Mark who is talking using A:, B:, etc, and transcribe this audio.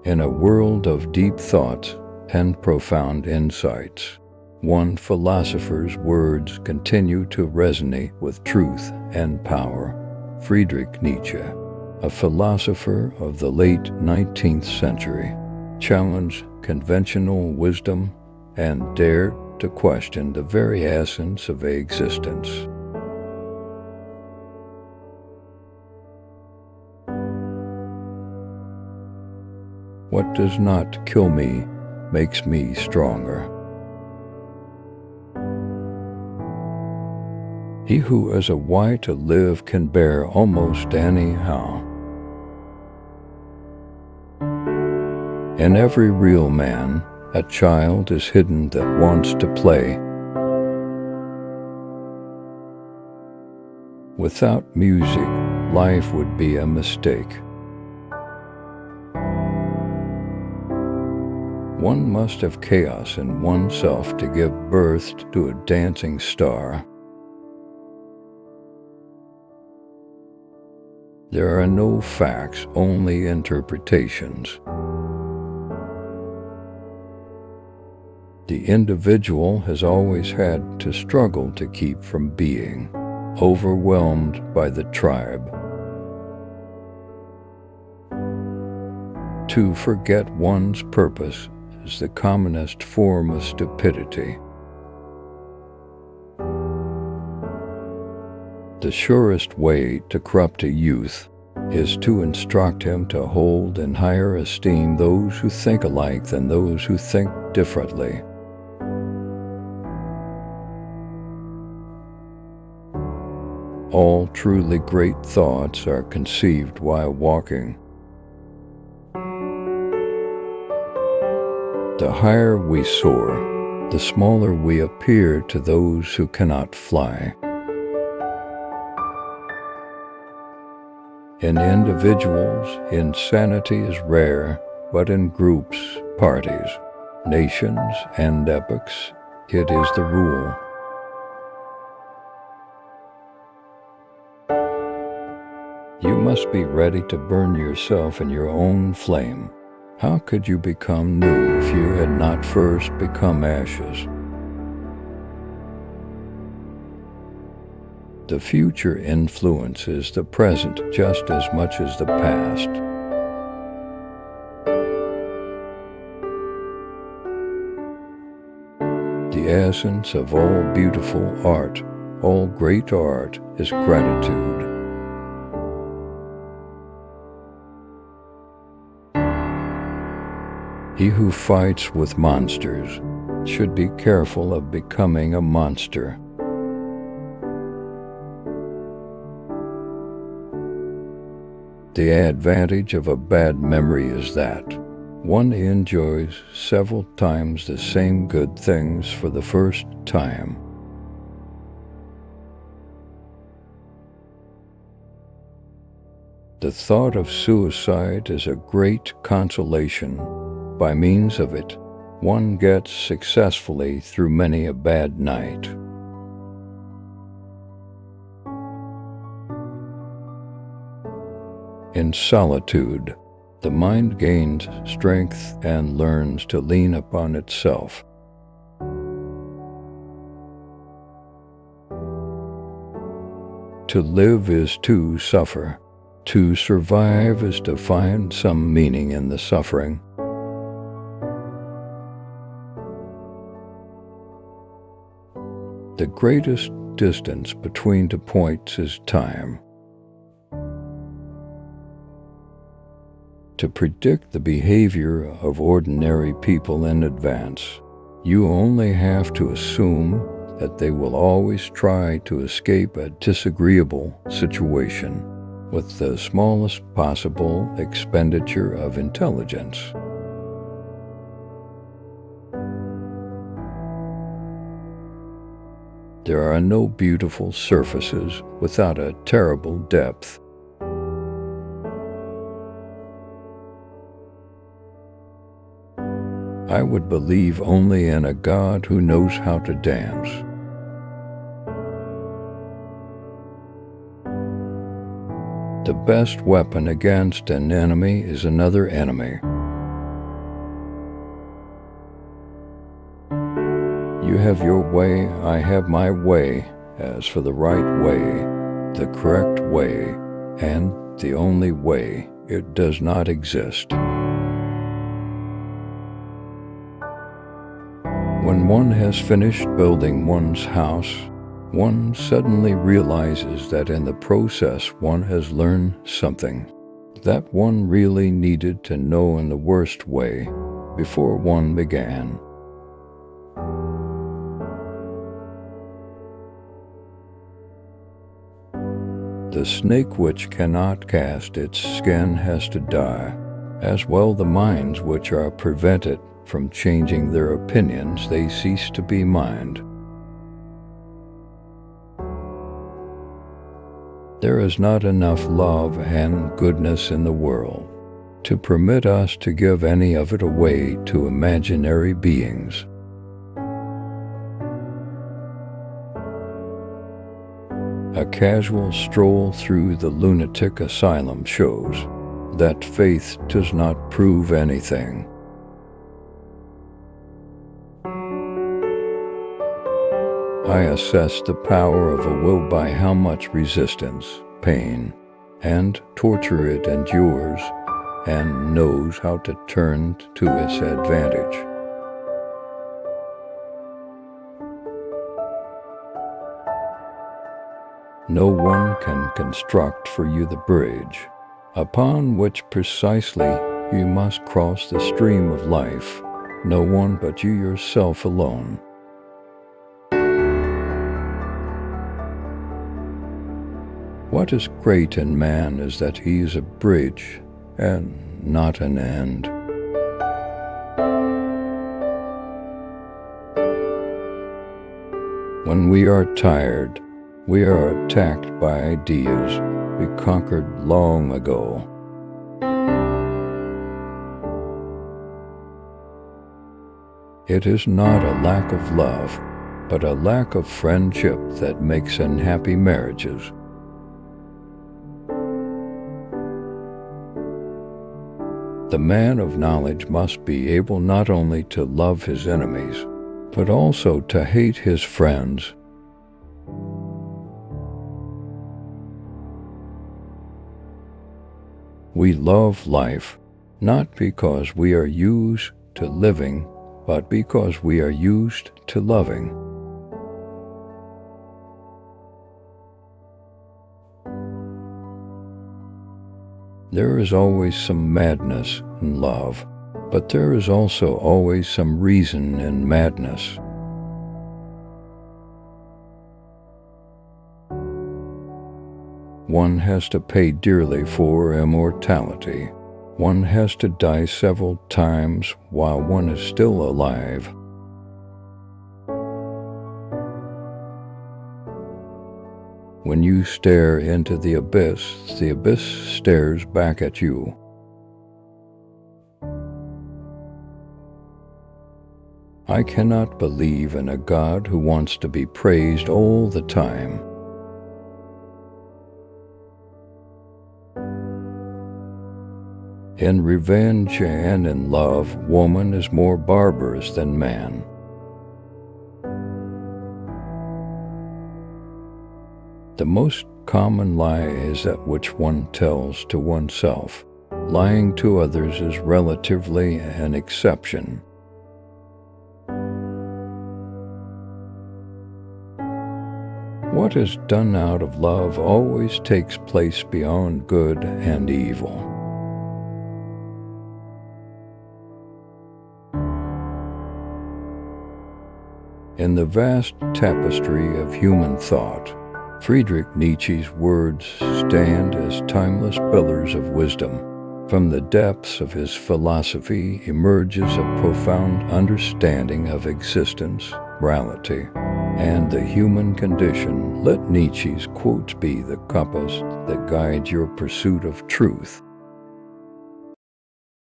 A: In a world of deep thoughts and profound insights, one philosopher's words continue to resonate with truth and power. Friedrich Nietzsche, a philosopher of the late 19th century, challenged conventional wisdom and dared to question the very essence of existence. What does not kill me makes me stronger. He who has a why to live can bear almost any how. In every real man, a child is hidden that wants to play. Without music, life would be a mistake. One must have chaos in oneself to give birth to a dancing star. There are no facts, only interpretations. The individual has always had to struggle to keep from being overwhelmed by the tribe. To forget one's purpose is the commonest form of stupidity. The surest way to corrupt a youth is to instruct him to hold in higher esteem those who think alike than those who think differently. All truly great thoughts are conceived while walking. The higher we soar, the smaller we appear to those who cannot fly. In individuals, insanity is rare, but in groups, parties, nations, and epochs, it is the rule. You must be ready to burn yourself in your own flame. How could you become new if you had not first become ashes? The future influences the present just as much as the past. The essence of all beautiful art, all great art, is gratitude. He who fights with monsters should be careful of becoming a monster. The advantage of a bad memory is that one enjoys several times the same good things for the first time. The thought of suicide is a great consolation. By means of it, one gets successfully through many a bad night. In solitude, the mind gains strength and learns to lean upon itself. To live is to suffer. To survive is to find some meaning in the suffering. The greatest distance between two points is time. To predict the behavior of ordinary people in advance, you only have to assume that they will always try to escape a disagreeable situation with the smallest possible expenditure of intelligence. There are no beautiful surfaces without a terrible depth. I would believe only in a God who knows how to dance. The best weapon against an enemy is another enemy. You have your way, I have my way. As for the right way, the correct way, and the only way, it does not exist. When one has finished building one's house, one suddenly realizes that in the process one has learned something that one really needed to know in the worst way before one began. The snake which cannot cast its skin has to die, as well the minds which are prevented from changing their opinions, they cease to be mind. There is not enough love and goodness in the world to permit us to give any of it away to imaginary beings. A casual stroll through the lunatic asylum shows that faith does not prove anything. I assess the power of a will by how much resistance, pain, and torture it endures, and knows how to turn to its advantage. No one can construct for you the bridge upon which precisely you must cross the stream of life, no one but you yourself alone. What is great in man is that he is a bridge and not an end. When we are tired, we are attacked by ideas we conquered long ago. It is not a lack of love, but a lack of friendship that makes unhappy marriages. The man of knowledge must be able not only to love his enemies, but also to hate his friends. We love life, not because we are used to living, but because we are used to loving. There is always some madness in love, but there is also always some reason in madness. One has to pay dearly for immortality. One has to die several times while one is still alive. When you stare into the abyss stares back at you. I cannot believe in a God who wants to be praised all the time. In revenge and in love, woman is more barbarous than man. The most common lie is that which one tells to oneself. Lying to others is relatively an exception. What is done out of love always takes place beyond good and evil. In the vast tapestry of human thought, Friedrich Nietzsche's words stand as timeless pillars of wisdom. From the depths of his philosophy emerges a profound understanding of existence, morality, and the human condition. Let Nietzsche's quotes be the compass that guides your pursuit of truth.